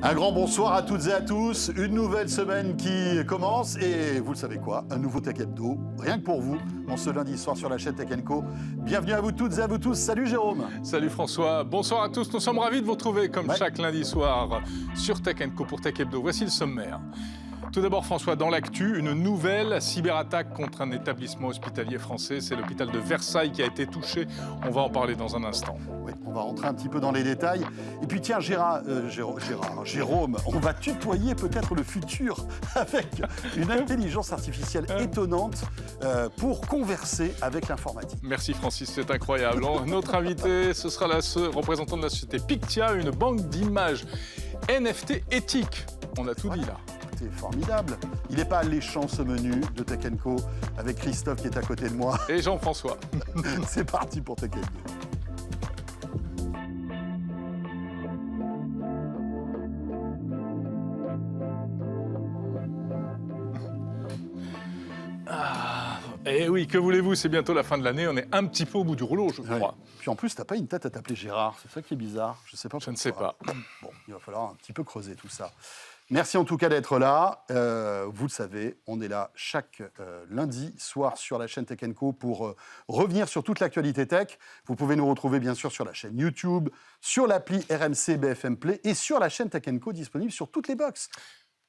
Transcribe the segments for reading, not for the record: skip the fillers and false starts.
Un grand bonsoir à toutes et à tous. Une nouvelle semaine qui commence et vous le savez quoi, un nouveau Tech Hebdo, rien que pour vous, en ce lundi soir sur la chaîne Tech Co. Bienvenue à vous toutes et à vous tous. Salut Jérôme. Salut François, bonsoir à tous. Nous sommes ravis de vous retrouver comme Ouais. chaque lundi soir sur Tech Co pour Tech Hebdo. Voici le sommaire. Tout d'abord François, dans l'actu, une nouvelle cyberattaque contre un établissement hospitalier français. C'est l'hôpital de Versailles qui a été touché. On va en parler dans un instant. Oui, on va rentrer un petit peu dans les détails. Et puis tiens, Jérôme, on va tutoyer peut-être le futur avec une intelligence artificielle étonnante pour converser avec l'informatique. Merci Francis, c'est incroyable. Notre invité, ce sera la représentant de la société Pictia, une banque d'images NFT éthique. On a tout dit là. C'est formidable. Il n'est pas alléchant ce menu de Tech Co avec Christophe qui est à côté de moi. Et Jean-François. C'est parti pour Tech Co. Et oui, que voulez-vous, c'est bientôt la fin de l'année, on est un petit peu au bout du rouleau, je crois. Ouais. Puis en plus, t'as pas une tête à t'appeler Gérard, c'est ça qui est bizarre. Je sais pas. Je ne sais pas. Bon, il va falloir un petit peu creuser tout ça. Merci en tout cas d'être là. Vous le savez, on est là chaque lundi soir sur la chaîne Tech Co pour revenir sur toute l'actualité tech. Vous pouvez nous retrouver bien sûr sur la chaîne YouTube, sur l'appli RMC BFM Play et sur la chaîne Tech Co disponible sur toutes les box.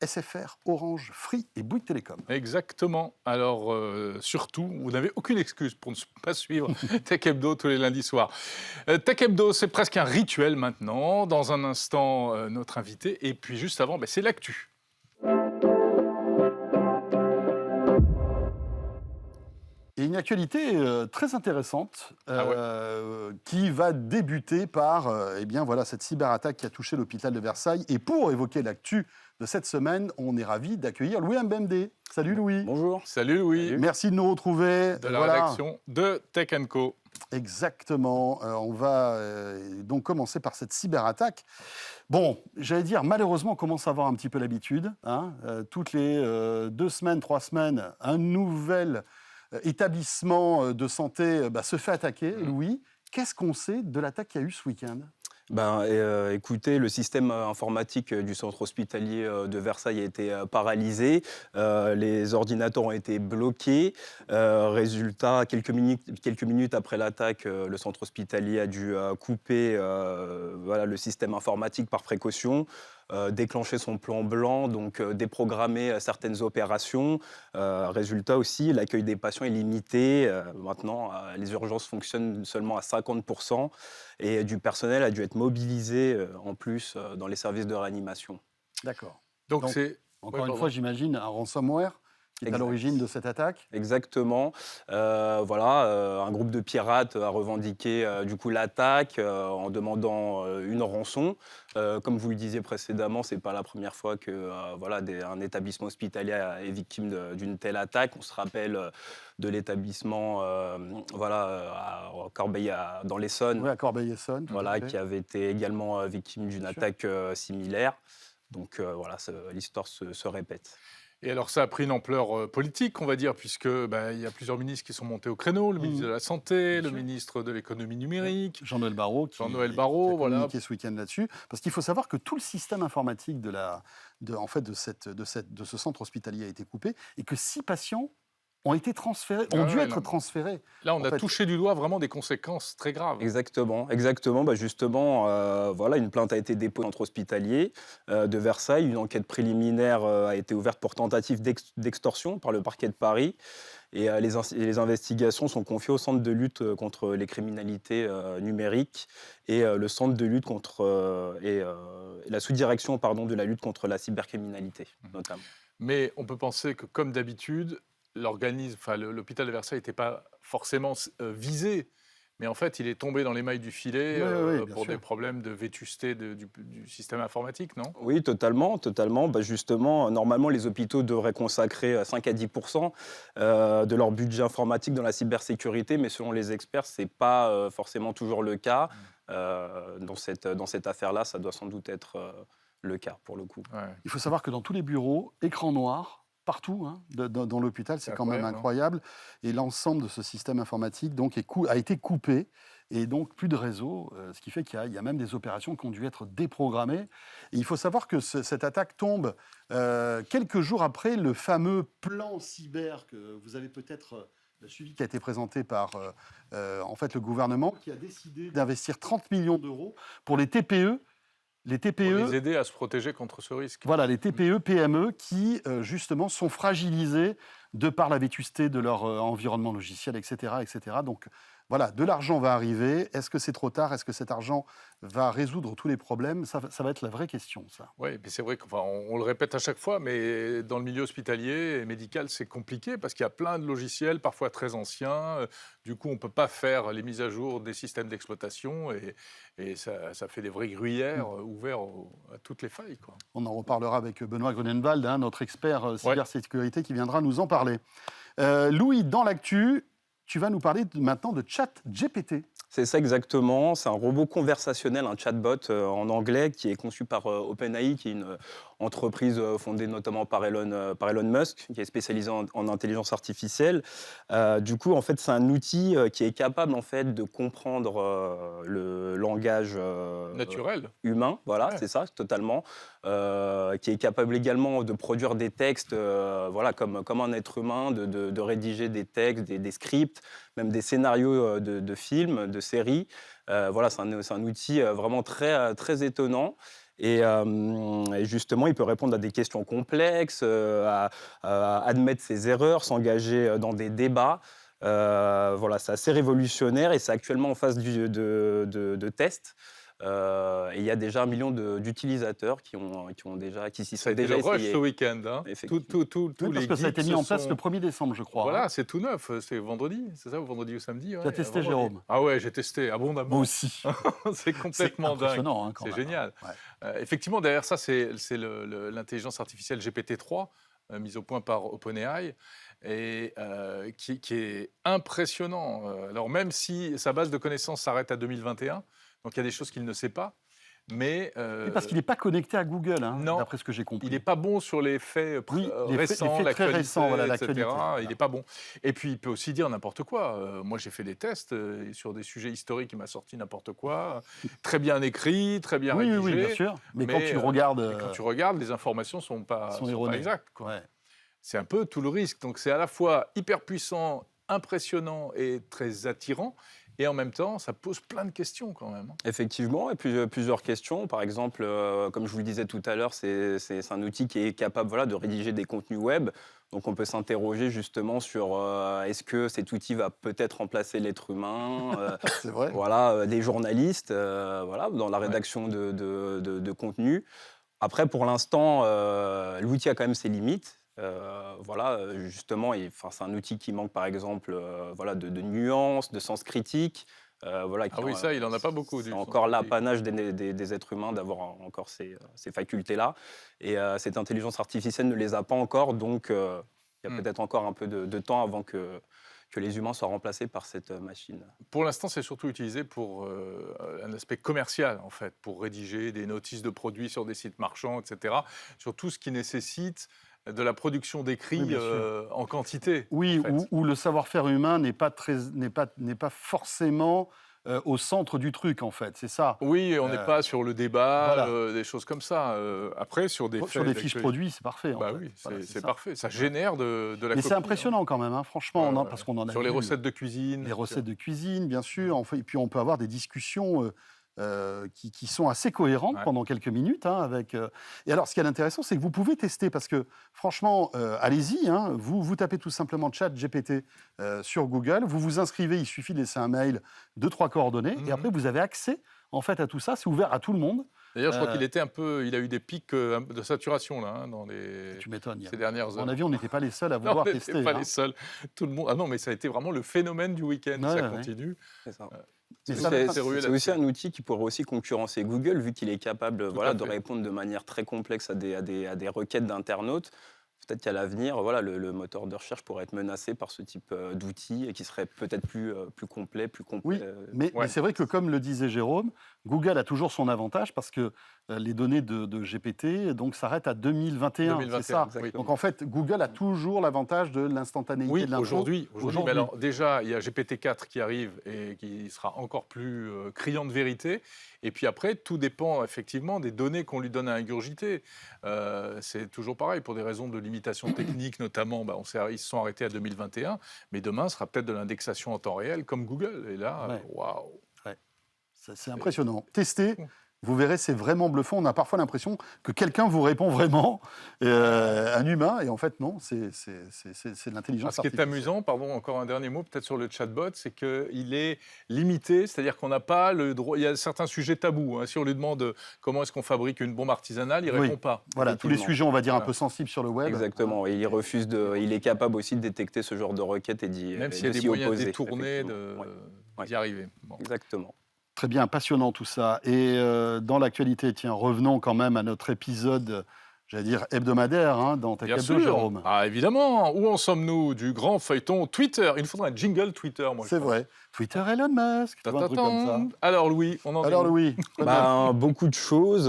SFR, Orange, Free et Bouygues Télécom. Exactement. Alors, surtout, vous n'avez aucune excuse pour ne pas suivre Tech Hebdo tous les lundis soirs. Tech Hebdo, c'est presque un rituel maintenant. Dans un instant, notre invité. Et puis, juste avant, c'est l'actu. Et une actualité très intéressante qui va débuter par cette cyberattaque qui a touché l'hôpital de Versailles. Et pour évoquer l'actu de cette semaine, on est ravi d'accueillir Louis Mbemde. Salut Louis. Bonjour. Salut Louis. Merci de nous retrouver. De la rédaction de Tech Co. Exactement. On va donc commencer par cette cyberattaque. Bon, j'allais dire, malheureusement, on commence à avoir un petit peu l'habitude. Toutes les 2 semaines, 3 semaines, un nouvel établissement de santé se fait attaquer. Louis, qu'est-ce qu'on sait de l'attaque qu'il y a eu ce week-end ? Écoutez, le système informatique du centre hospitalier de Versailles a été paralysé. Les ordinateurs ont été bloqués. Résultat, quelques minutes après l'attaque, le centre hospitalier a dû couper le système informatique par précaution. Déclencher son plan blanc, donc déprogrammer certaines opérations. Résultat aussi, l'accueil des patients est limité. Maintenant, les urgences fonctionnent seulement à 50% et du personnel a dû être mobilisé en plus dans les services de réanimation. D'accord. Donc c'est... Encore une fois, j'imagine, un ransomware qui est à l'origine de cette attaque. Exactement. Un groupe de pirates a revendiqué du coup l'attaque en demandant une rançon. Comme vous le disiez précédemment, c'est pas la première fois que un établissement hospitalier est victime d'une telle attaque. On se rappelle de l'établissement à Corbeil dans l'Essonne. Oui, à Corbeil-Essonne. Qui avait été également victime d'une attaque similaire. Donc l'histoire se répète. Et alors ça a pris une ampleur politique, on va dire, puisque il y a plusieurs ministres qui sont montés au créneau, le ministre de la Santé, le ministre de l'économie numérique, Jean-Noël Barrot, qui a communiqué ce week-end là-dessus. Parce qu'il faut savoir que tout le système informatique de ce centre hospitalier a été coupé et que 6 patients ont été transférés, dû être transférés. Là, on a touché du doigt vraiment des conséquences très graves. Exactement. Une plainte a été déposée au centre hospitalier de Versailles. Une enquête préliminaire a été ouverte pour tentative d'extorsion par le parquet de Paris. Et les investigations sont confiées au Centre de lutte contre les criminalités numériques et le Centre de lutte contre la sous-direction de la lutte contre la cybercriminalité, notamment. Mais on peut penser que, comme d'habitude, l'hôpital de Versailles n'était pas forcément visé, mais en fait, il est tombé dans les mailles du filet pour des problèmes de vétusté du système informatique, non ? Oui, totalement. Justement, normalement, les hôpitaux devraient consacrer 5 à 10% de leur budget informatique dans la cybersécurité, mais selon les experts, ce n'est pas forcément toujours le cas. Dans cette affaire-là, ça doit sans doute être le cas, pour le coup. Ouais. Il faut savoir que dans tous les bureaux, écran noir, partout dans l'hôpital, c'est quand même incroyable. Et l'ensemble de ce système informatique a été coupé. et donc plus de réseau, ce qui fait qu'il y a même des opérations qui ont dû être déprogrammées. Et il faut savoir que cette attaque tombe quelques jours après le fameux plan cyber que vous avez peut-être suivi, qui a été présenté par en fait, le gouvernement, qui a décidé d'investir 30 millions d'euros pour les TPE. Les TPE, pour les aider à se protéger contre ce risque. Voilà, les TPE, PME qui, justement, sont fragilisés de par la vétusté de leur environnement logiciel, etc., etc. Donc, voilà, de l'argent va arriver. Est-ce que c'est trop tard? Est-ce que cet argent va résoudre tous les problèmes? Ça va être la vraie question, ça. Oui, mais c'est vrai qu'on le répète à chaque fois, mais dans le milieu hospitalier et médical, c'est compliqué parce qu'il y a plein de logiciels, parfois très anciens. Du coup, on ne peut pas faire les mises à jour des systèmes d'exploitation et ça fait des vrais gruyères ouverts à toutes les failles, quoi. On en reparlera avec Benoît Grunenwald, notre expert cybersécurité, qui viendra nous en parler. Louis, dans l'actu, tu vas nous parler maintenant de ChatGPT. C'est ça exactement, c'est un robot conversationnel, un chatbot en anglais qui est conçu par OpenAI, qui est une entreprise fondée notamment par Elon Musk, qui est spécialisée en intelligence artificielle. Du coup, en fait, c'est un outil qui est capable en fait de comprendre le langage naturel humain, voilà, c'est ça, totalement, qui est capable également de produire des textes, voilà, comme un être humain, de rédiger des textes, des scripts, même des scénarios de films, de séries. Voilà, c'est un outil vraiment très étonnant. Et justement, il peut répondre à des questions complexes, à admettre ses erreurs, s'engager dans des débats. Voilà, c'est assez révolutionnaire et c'est actuellement en phase de test. Et il y a déjà 1 million d'utilisateurs qui s'y sont déjà essayés. Ça a été le rush ce week-end. Hein. Parce que ça a été mis en place le 1er décembre, je crois. Voilà, c'est tout neuf. C'est vendredi, c'est ça, vendredi ou samedi. Tu as testé, Jérôme? Ah ouais, j'ai testé abondamment. Moi aussi. C'est complètement dingue. Hein, c'est génial. Ouais. Effectivement, derrière ça, c'est l'intelligence artificielle GPT-3, mise au point par OpenAI, et qui est impressionnant. Alors même si sa base de connaissances s'arrête à 2021, donc il y a des choses qu'il ne sait pas. Mais parce qu'il n'est pas connecté à Google, hein, d'après ce que j'ai compris. Il n'est pas bon sur les faits récents, l'actualité, etc. Il n'est pas bon. Et puis, il peut aussi dire n'importe quoi. Moi, j'ai fait des tests sur des sujets historiques, il m'a sorti n'importe quoi. Très bien écrit, très bien rédigé. Oui, bien sûr. Mais quand tu regardes... les informations ne sont pas exactes. Ouais. C'est un peu tout le risque. Donc, c'est à la fois hyper puissant, impressionnant et très attirant. Et en même temps, ça pose plein de questions quand même. Effectivement, et plusieurs questions. Par exemple, comme je vous le disais tout à l'heure, c'est un outil qui est capable de rédiger des contenus web. Donc on peut s'interroger justement sur est-ce que cet outil va peut-être remplacer l'être humain, c'est vrai. Voilà, des journalistes dans la rédaction de contenu. Après, pour l'instant, l'outil a quand même ses limites. Voilà, justement, c'est un outil qui manque par exemple de nuances, de sens critique. Oui, ça, il n'en a pas beaucoup. C'est encore l'apanage des êtres humains d'avoir encore ces facultés-là. Et cette intelligence artificielle ne les a pas encore, donc il y a peut-être encore un peu de temps avant que les humains soient remplacés par cette machine. Pour l'instant, c'est surtout utilisé pour un aspect commercial, en fait, pour rédiger des notices de produits sur des sites marchands, etc., sur tout ce qui nécessite de la production d'écrits en quantité. Oui, en fait. où le savoir-faire humain n'est pas forcément au centre du truc, en fait, c'est ça. Oui, on n'est pas sur le débat, des choses comme ça. Après, sur des fiches produits, c'est parfait. Oui, c'est parfait. Ça génère de la copie. Mais c'est impressionnant quand même, hein, franchement, parce qu'on en a sur les vu, recettes de cuisine. Les recettes de cuisine, bien sûr. Et puis on peut avoir des discussions qui sont assez cohérentes pendant quelques minutes. Et alors, ce qui est intéressant, c'est que vous pouvez tester, parce que franchement, allez-y, vous tapez tout simplement ChatGPT sur Google, vous vous inscrivez, il suffit de laisser un mail, 2-3 coordonnées, et après, vous avez accès en fait, à tout ça. C'est ouvert à tout le monde. D'ailleurs, je crois il a eu des pics de saturation là, dans ces dernières heures. À mon avis, on n'était pas les seuls à vouloir tester. On n'était pas les seuls. Tout le monde. Ah non, mais ça a été vraiment le phénomène du week-end. Ça continue. C'est ça. C'est aussi un outil qui pourrait aussi concurrencer Google, vu qu'il est capable de répondre de manière très complexe à des requêtes d'internautes. Peut-être qu'à l'avenir, le moteur de recherche pourrait être menacé par ce type d'outils et qui serait peut-être plus complet, plus complet. Oui, mais c'est vrai que, comme le disait Jérôme, Google a toujours son avantage parce que les données de GPT donc s'arrêtent à 2021, c'est ça. Donc en fait, Google a toujours l'avantage de l'instantanéité de l'info. Aujourd'hui. Mais alors déjà, il y a GPT-4 qui arrive et qui sera encore plus criant de vérité. Et puis après, tout dépend effectivement des données qu'on lui donne à ingurgiter. C'est toujours pareil, pour des raisons de limitation technique notamment, ils se sont arrêtés à 2021, mais demain sera peut-être de l'indexation en temps réel comme Google. Et là, waouh. C'est impressionnant. Testez. Vous verrez, c'est vraiment bluffant. On a parfois l'impression que quelqu'un vous répond vraiment, un humain, et en fait, non, c'est de l'intelligence artificielle. Ce qui est amusant, encore un dernier mot, peut-être sur le chatbot, c'est qu'il est limité, c'est-à-dire qu'on n'a pas le droit. Il y a certains sujets tabous. Si on lui demande comment est-ce qu'on fabrique une bombe artisanale, il ne répond pas. Voilà, tous les sujets, on va dire, un peu sensibles sur le web. Exactement, et il est capable aussi de détecter ce genre de requêtes et d'y opposer. Même s'il y a des moyens détournés d'y arriver. Exactement. Très bien, passionnant tout ça. Et dans l'actualité, tiens, revenons quand même à notre épisode, j'allais dire hebdomadaire, dans Tech Hebdo, Jérôme. Évidemment. Où en sommes-nous du grand feuilleton Twitter? Il nous faudrait un jingle Twitter, moi. C'est vrai. Twitter, Elon Musk, un truc comme ça. Alors Louis, on en est où? Louis. Beaucoup de choses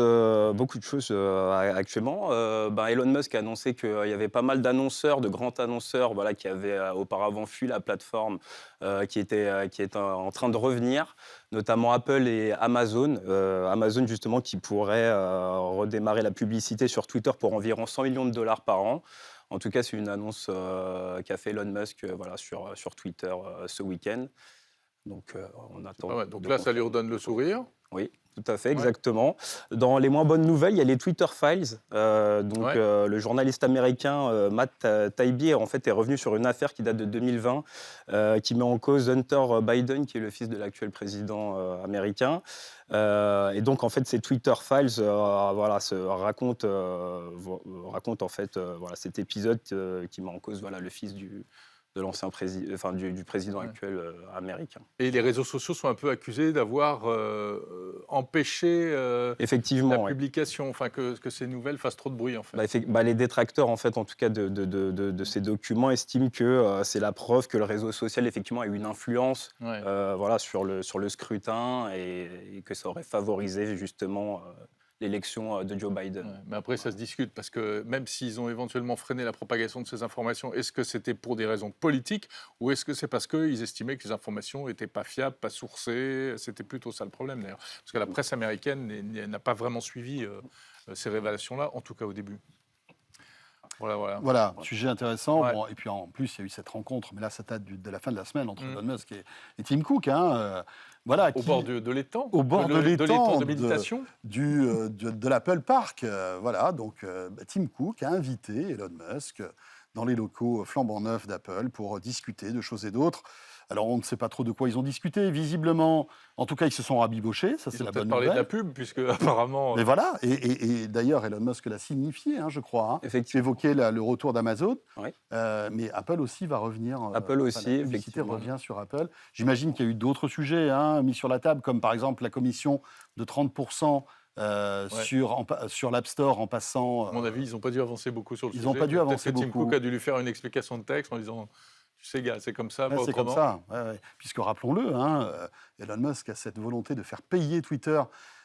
actuellement. Elon Musk a annoncé qu'il y avait pas mal d'annonceurs, de grands annonceurs, qui avaient auparavant fui la plateforme, qui étaient en train de revenir, notamment Apple et Amazon. Amazon justement qui pourrait redémarrer la publicité sur Twitter pour environ 100 millions de dollars par an. En tout cas, c'est une annonce qu'a fait Elon Musk sur Twitter ce week-end. Donc, on attend. Donc là, ça lui redonne le sourire. Oui, tout à fait, exactement. Dans les moins bonnes nouvelles, il y a les Twitter Files. Le journaliste américain Matt Taibbi en fait, est revenu sur une affaire qui date de 2020, qui met en cause Hunter Biden, qui est le fils de l'actuel président américain. Et donc, en fait, ces Twitter Files racontent en fait, cet épisode qui met en cause le fils de l'ancien président, du président actuel américain. Et les réseaux sociaux sont un peu accusés d'avoir empêché effectivement, la publication, que ces nouvelles fassent trop de bruit en fait. Les détracteurs en tout cas de ces documents estiment que c'est la preuve que le réseau social effectivement a eu une influence sur le scrutin et que ça aurait favorisé justement l'élection de Joe Biden. Mais après, ça se discute, parce que même s'ils ont éventuellement freiné la propagation de ces informations, est-ce que c'était pour des raisons politiques ou est-ce que c'est parce qu'ils estimaient que les informations n'étaient pas fiables, pas sourcées? C'était plutôt ça le problème, d'ailleurs. Parce que la presse américaine n'a pas vraiment suivi ces révélations-là, en tout cas au début. Voilà, sujet intéressant. Bon, et puis en plus, il y a eu cette rencontre, mais là, ça date de la fin de la semaine entre Elon Musk et Tim Cook. Au bord de l'étang. Au bord de l'étang de méditation. De l'Apple Park. Donc Tim Cook a invité Elon Musk dans les locaux flambant neufs d'Apple pour discuter de choses et d'autres. Alors, on ne sait pas trop de quoi ils ont discuté. Visiblement, en tout cas, ils se sont rabibochés. Ça, c'est la bonne nouvelle. Ils ont peut-être parlé de la pub, puisque apparemment... Mais voilà. Et d'ailleurs, Elon Musk l'a signifié, je crois. Effectivement. Évoqué le retour d'Amazon. Oui. Mais Apple aussi va revenir. Apple aussi, la publicité revient sur Apple. J'imagine qu'il y a eu d'autres sujets mis sur la table, comme par exemple la commission de 30%. Sur l'App Store en passant... À mon avis, ils n'ont pas dû avancer beaucoup sur le sujet. Ils n'ont pas dû avancer beaucoup. Tim Cook a dû lui faire une explication de texte en disant... Tu sais, gars, c'est comme ça, pas autrement. C'est comme ça, puisque rappelons-le, Elon Musk a cette volonté de faire payer Twitter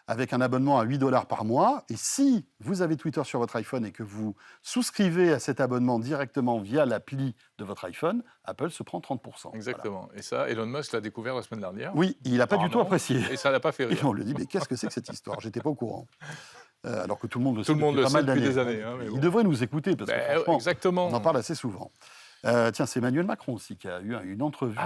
avec un abonnement à $8 par mois. Et si vous avez Twitter sur votre iPhone et que vous souscrivez à cet abonnement directement via l'appli de votre iPhone, Apple se prend 30%. Exactement. Voilà. Et ça, Elon Musk l'a découvert la semaine dernière. Oui, il n'a pas du tout apprécié. Et ça ne l'a pas fait rire. Et on lui dit, mais qu'est-ce que c'est que cette histoire? J'étais pas au courant. Alors que tout le monde le sait depuis des années. Il devrait nous écouter, parce que franchement, exactement. On en parle assez souvent. Tiens, c'est Emmanuel Macron aussi qui a eu une entrevue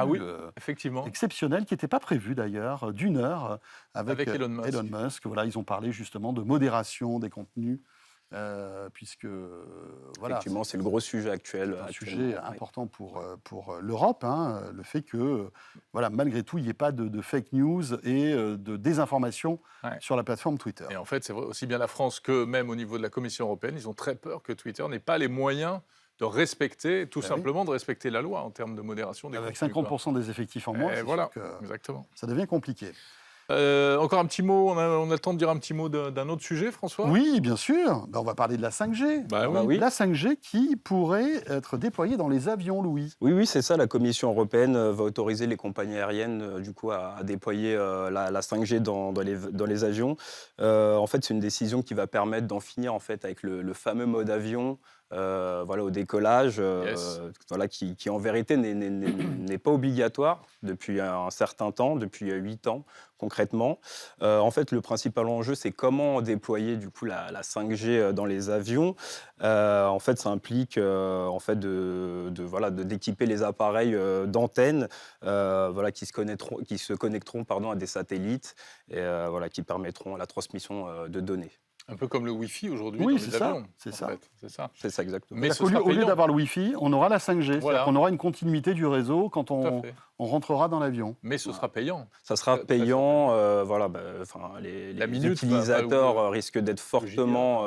effectivement. exceptionnelle, qui n'était pas prévue d'ailleurs, d'1 heure avec Elon Musk. Voilà, ils ont parlé justement de modération des contenus, puisque effectivement, c'est le gros sujet actuel. Un sujet important pour l'Europe, le fait que malgré tout, il n'y ait pas de fake news et de désinformation sur la plateforme Twitter. Et en fait, c'est vrai, aussi bien la France que même au niveau de la Commission européenne, ils ont très peur que Twitter n'ait pas les moyens de respecter, de respecter la loi en termes de modération des Avec contenus. Avec 50% des effectifs en moins, exactement. ça devient compliqué. Encore un petit mot, on a le temps de dire un petit mot d'un autre sujet, François ? Oui, bien sûr. On va parler de la 5G. Oui. La 5G qui pourrait être déployée dans les avions, Louis. Oui, c'est ça. La Commission européenne va autoriser les compagnies aériennes du coup, à déployer la 5G dans les avions. En fait, c'est une décision qui va permettre d'en finir en fait, avec le fameux mode avion. Au décollage, qui en vérité n'est pas obligatoire depuis un certain temps, depuis 8 ans concrètement. En fait, le principal enjeu, c'est comment déployer du coup la 5G dans les avions. En fait, ça implique d'équiper les appareils d'antennes qui se connecteront à des satellites et qui permettront la transmission de données. Un peu comme le Wi-Fi aujourd'hui dans les avions. C'est ça. C'est ça, exactement. Mais au lieu d'avoir le Wi-Fi, on aura la 5G. Voilà. On aura une continuité du réseau quand on rentrera dans l'avion. Mais ce sera payant. Ça sera payant. Les utilisateurs risquent d'être fortement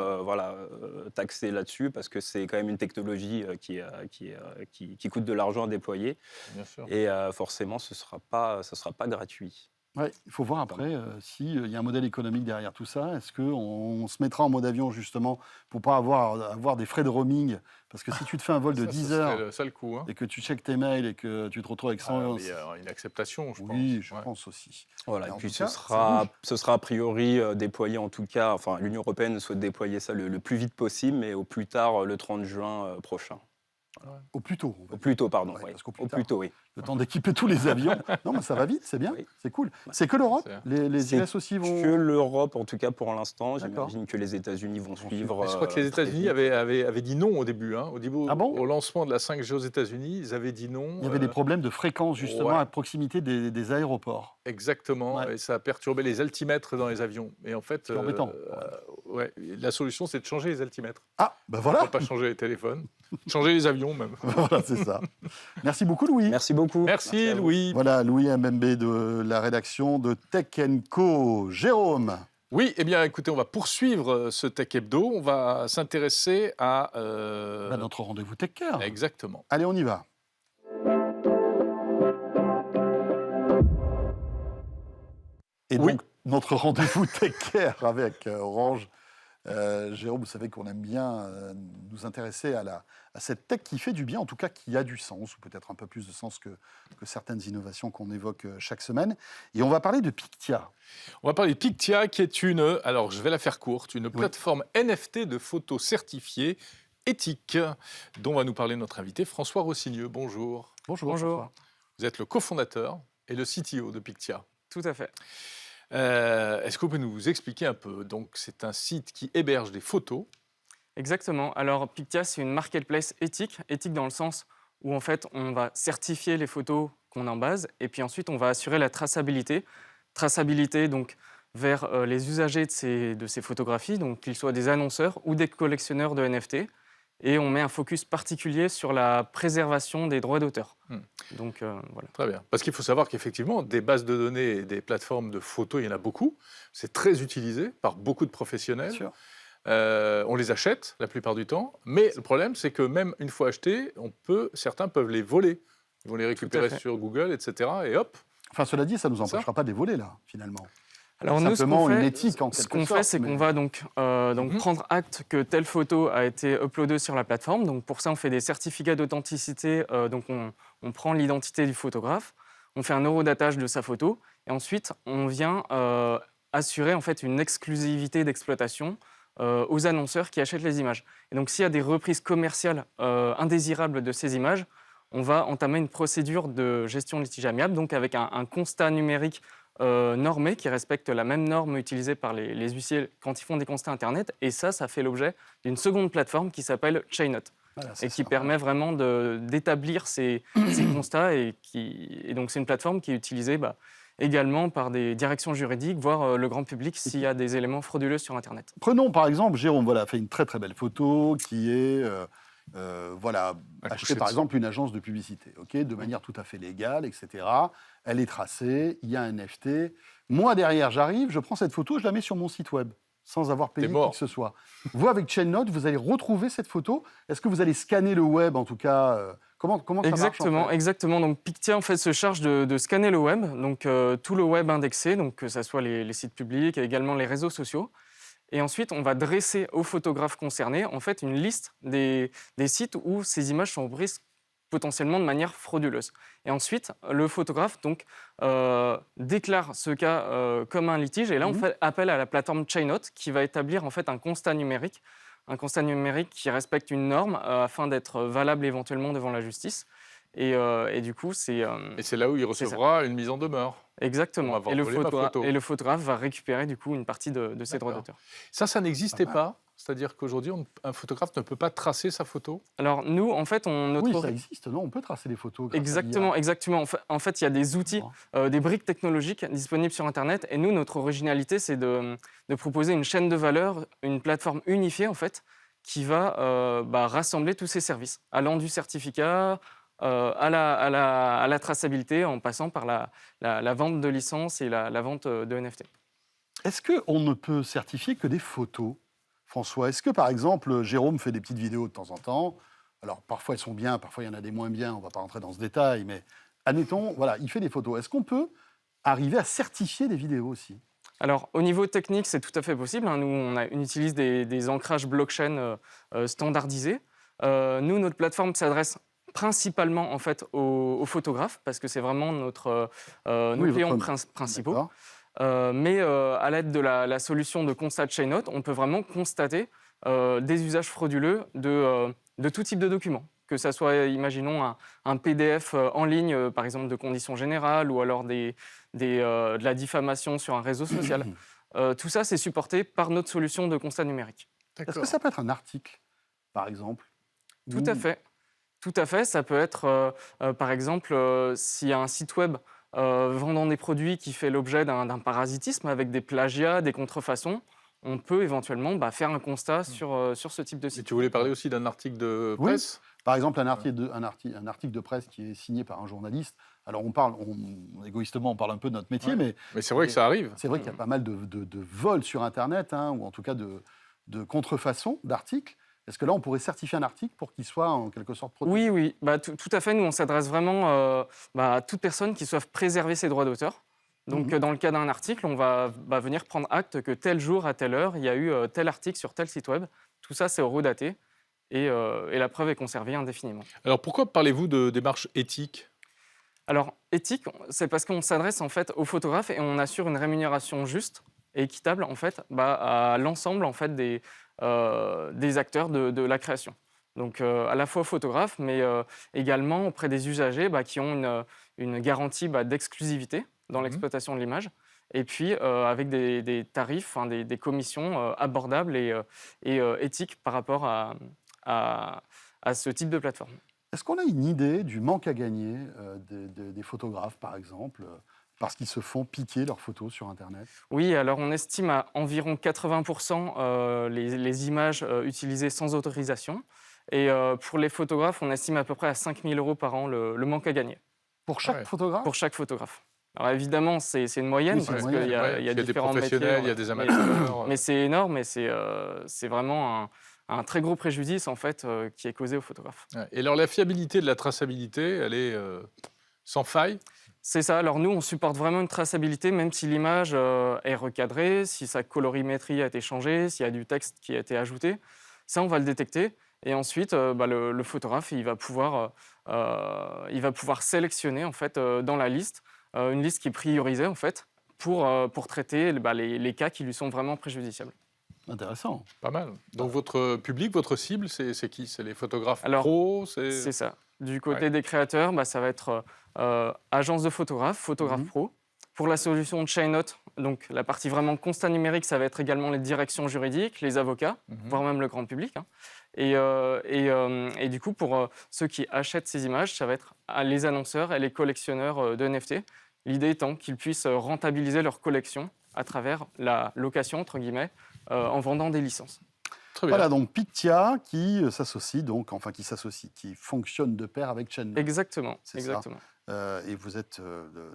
taxés là-dessus parce que c'est quand même une technologie qui coûte de l'argent à déployer. Bien sûr. Et forcément, ce sera pas gratuit. Ouais, il faut voir après s'il y a un modèle économique derrière tout ça. Est-ce qu'on se mettra en mode avion justement pour ne pas avoir des frais de roaming? Parce que si tu te fais un vol de 10 heures ça le coup, et que tu checkes tes mails et que tu te retrouves avec 100... il y a une acceptation, je pense. Oui, je pense aussi. Voilà, et puis ce sera a priori déployé en tout cas, l'Union européenne souhaite déployer ça le plus vite possible, mais au plus tard le 30 juin prochain. Au plus tôt. Au plus tôt, pardon. Ouais, parce au plus tôt, oui. Le temps d'équiper tous les avions. Non, mais ça va vite, c'est bien, c'est cool. C'est que l'Europe? Les US aussi vont... que l'Europe, en tout cas pour l'instant. J'imagine que les États-Unis vont suivre. Je crois que les États-Unis avaient dit non au début. Au lancement de la 5G aux États-Unis, ils avaient dit non. Il y avait des problèmes de fréquence, justement, à proximité des aéroports. Exactement, et ça a perturbé les altimètres dans les avions. Et en fait, c'est embêtant. La solution, c'est de changer les altimètres. Ah, ben voilà. On ne peut pas changer les téléphones, changer les avions même. Voilà, c'est ça. Merci beaucoup, Louis. Merci beaucoup. Merci Louis. Voilà, Louis Mbembe de la rédaction de Tech & Co. Jérôme. Oui, eh bien, écoutez, on va poursuivre ce Tech Hebdo. On va s'intéresser à... notre rendez-vous Tech Care. Exactement. Allez, on y va. Et donc, notre rendez-vous Tech Care avec Orange. Jérôme, vous savez qu'on aime bien nous intéresser à cette tech qui fait du bien, en tout cas qui a du sens, ou peut-être un peu plus de sens que certaines innovations qu'on évoque chaque semaine. Et on va parler de Pictia. On va parler de Pictia, qui est alors je vais la faire courte, une plateforme NFT de photos certifiées éthiques, dont va nous parler notre invité François Rossigneux. Bonjour. Bonjour. Vous êtes le cofondateur et le CTO de Pictia. Tout à fait. Est-ce que vous pouvez nous expliquer un peu? Donc, c'est un site qui héberge des photos. Exactement. Alors, Pictia, c'est une marketplace éthique dans le sens où, en fait, on va certifier les photos qu'on a en base et puis ensuite, on va assurer la traçabilité. Traçabilité, donc, vers les usagers de ces photographies, donc qu'ils soient des annonceurs ou des collectionneurs de NFT. Et on met un focus particulier sur la préservation des droits d'auteur. Donc, voilà. Très bien. Parce qu'il faut savoir qu'effectivement, des bases de données et des plateformes de photos, il y en a beaucoup. C'est très utilisé par beaucoup de professionnels. Bien sûr. On les achète la plupart du temps. Mais le problème, c'est que même une fois achetés, certains peuvent les voler. Ils vont les récupérer sur Google, etc. Et hop. Enfin, cela dit, ça ne nous empêchera pas de les voler, là, finalement. Alors nous, simplement une éthique en quelque sorte. Ce qu'on fait, c'est qu'on va donc prendre acte que telle photo a été uploadée sur la plateforme. Donc pour ça, on fait des certificats d'authenticité. Donc on prend l'identité du photographe, on fait un eurodatage de sa photo, et ensuite on vient assurer en fait une exclusivité d'exploitation aux annonceurs qui achètent les images. Et donc s'il y a des reprises commerciales indésirables de ces images, on va entamer une procédure de gestion de litige amiable, donc avec un constat numérique normé qui respecte la même norme utilisée par les huissiers quand ils font des constats Internet. Et ça fait l'objet d'une seconde plateforme qui s'appelle Chainnote et qui permet vraiment d'établir ces constats. Et donc, c'est une plateforme qui est utilisée également par des directions juridiques, voire le grand public, s'il y a des éléments frauduleux sur Internet. Prenons par exemple, Jérôme fait une très très belle photo qui est... acheter par exemple une agence de publicité, de manière tout à fait légale, etc. Elle est tracée, il y a un NFT. Moi, derrière, j'arrive, je prends cette photo, je la mets sur mon site web. sans avoir payé T'es qui mort. que ce soit. Vous, avec ChainNote, vous allez retrouver cette photo. Est-ce que vous allez scanner le web, en tout cas comment ça marche en fait Exactement. Donc Pictia en fait se charge de scanner le web, donc tout le web indexé, donc que ce soit les sites publics et également les réseaux sociaux. Et ensuite, on va dresser aux photographes concernés en fait une liste des sites où ces images sont prises potentiellement de manière frauduleuse. Et ensuite, le photographe donc, déclare ce cas comme un litige. Et là, on fait appel à la plateforme ChainNote qui va établir en fait un constat numérique qui respecte une norme afin d'être valable éventuellement devant la justice. Et du coup, c'est... Et c'est là où il recevra une mise en demeure. Exactement. On va voler ma photo. Et le photographe va récupérer du coup une partie de ses droits d'auteur. Ça n'existait pas. C'est-à-dire qu'aujourd'hui, un photographe ne peut pas tracer sa photo. Alors nous, en fait, Oui, ça existe. Non, on peut tracer les photos. Exactement. En fait, il y a des outils, des briques technologiques disponibles sur Internet. Et nous, notre originalité, c'est de proposer une chaîne de valeur, une plateforme unifiée en fait, qui va rassembler tous ces services, allant du certificat à la traçabilité, en passant par la vente de licences et la vente de NFT. Est-ce qu'on ne peut certifier que des photos, François? Est-ce que, par exemple, Jérôme fait des petites vidéos de temps en temps? Alors, parfois, elles sont bien, parfois, il y en a des moins bien, on ne va pas rentrer dans ce détail, mais admettons, voilà, il fait des photos. Est-ce qu'on peut arriver à certifier des vidéos aussi? Alors, au niveau technique, c'est tout à fait possible. Nous, on utilise des ancrages blockchain standardisés. Nous, notre plateforme s'adresse principalement en fait aux photographes parce que c'est vraiment nos clients principaux. Mais à l'aide de la solution de constat de ChainNote, on peut vraiment constater des usages frauduleux de tout type de documents. Que ça soit, imaginons, un PDF en ligne, par exemple, de conditions générales, ou alors de la diffamation sur un réseau social. Tout ça, c'est supporté par notre solution de constat numérique. Est-ce que ça peut être un article, par exemple? Tout à fait. Tout à fait. Ça peut être, par exemple, s'il y a un site web vendant des produits qui fait l'objet d'un parasitisme avec des plagiats, des contrefaçons, on peut éventuellement faire un constat sur ce type de site. Et tu voulais parler aussi d'un article de presse? Oui. Par exemple, un article de presse qui est signé par un journaliste. Alors, égoïstement, on parle un peu de notre métier, mais c'est vrai que ça arrive. C'est vrai qu'il y a pas mal de vols sur Internet, ou en tout cas de contrefaçons d'articles. Est-ce que là, on pourrait certifier un article pour qu'il soit en quelque sorte protégé? Oui, tout à fait. Nous, on s'adresse vraiment à toute personne qui souhaite préserver ses droits d'auteur. Donc, dans le cas d'un article, on va venir prendre acte que tel jour, à telle heure, il y a eu tel article sur tel site web. Tout ça, c'est horodaté et la preuve est conservée indéfiniment. Alors, pourquoi parlez-vous de démarche éthique? Alors, éthique, c'est parce qu'on s'adresse en fait aux photographes et on assure une rémunération juste et équitable en fait, à l'ensemble en fait, des acteurs de la création. Donc, à la fois aux photographes, mais également auprès des usagers qui ont une garantie d'exclusivité dans l'exploitation de l'image. Et puis, avec des tarifs, des commissions abordables et éthiques par rapport à ce type de plateforme. Est-ce qu'on a une idée du manque à gagner des photographes, par exemple, parce qu'ils se font piquer leurs photos sur Internet? Oui, alors on estime à environ 80% les images utilisées sans autorisation. Et pour les photographes, on estime à peu près à 5 000 € par an le manque à gagner. Pour chaque photographe? Pour chaque photographe. Alors évidemment, c'est une moyenne, parce qu'il y a différents métiers. Des professionnels, il y a des amateurs. Mais c'est énorme et c'est vraiment un très gros préjudice en fait, qui est causé aux photographes. Et alors la fiabilité de la traçabilité, elle est sans faille? C'est ça. Alors nous, on supporte vraiment une traçabilité, même si l'image est recadrée, si sa colorimétrie a été changée, s'il y a du texte qui a été ajouté. Ça, on va le détecter. Et ensuite, le photographe, il va pouvoir sélectionner en fait, dans la liste, une liste qui est priorisée en fait, pour traiter les cas qui lui sont vraiment préjudiciables. Intéressant. Pas mal. Donc votre public, votre cible, c'est qui? C'est les photographes pros? C'est ça. Du côté des créateurs, ça va être agence de photographes pro. Pour la solution de ChainNote, donc la partie vraiment constat numérique, ça va être également les directions juridiques, les avocats, voire même le grand public. Et du coup, pour ceux qui achètent ces images, ça va être les annonceurs et les collectionneurs de NFT. L'idée étant qu'ils puissent rentabiliser leur collection à travers la location, entre guillemets, en vendant des licences. Voilà, donc Pictia qui s'associe, qui fonctionne de pair avec ChainNote. Exactement. Et vous êtes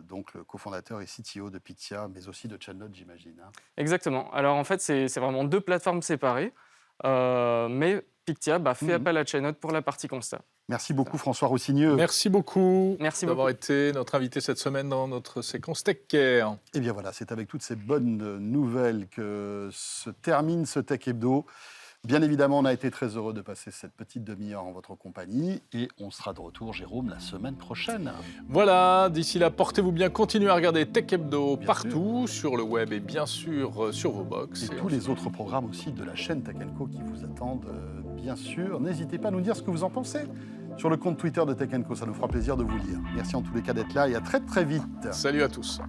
donc le cofondateur et CTO de Pictia, mais aussi de ChatNote, j'imagine. Hein. Exactement. Alors en fait, c'est vraiment 2 plateformes séparées, mais Pictia fait appel à ChatNote pour la partie constat. Merci beaucoup François Rossigneux. Merci beaucoup d'avoir beaucoup. été notre invité cette semaine dans notre séquence Tech Care. Et bien voilà, c'est avec toutes ces bonnes nouvelles que se termine ce Tech Hebdo. Bien évidemment, on a été très heureux de passer cette petite demi-heure en votre compagnie et on sera de retour, Jérôme, la semaine prochaine. Voilà, d'ici là, portez-vous bien, continuez à regarder Tech Hebdo partout, sur le web et bien sûr sur vos box. Et tous les autres programmes aussi de la chaîne Tech & Co qui vous attendent, bien sûr. N'hésitez pas à nous dire ce que vous en pensez sur le compte Twitter de Tech & Co, ça nous fera plaisir de vous lire. Merci en tous les cas d'être là et à très très vite. Salut à tous.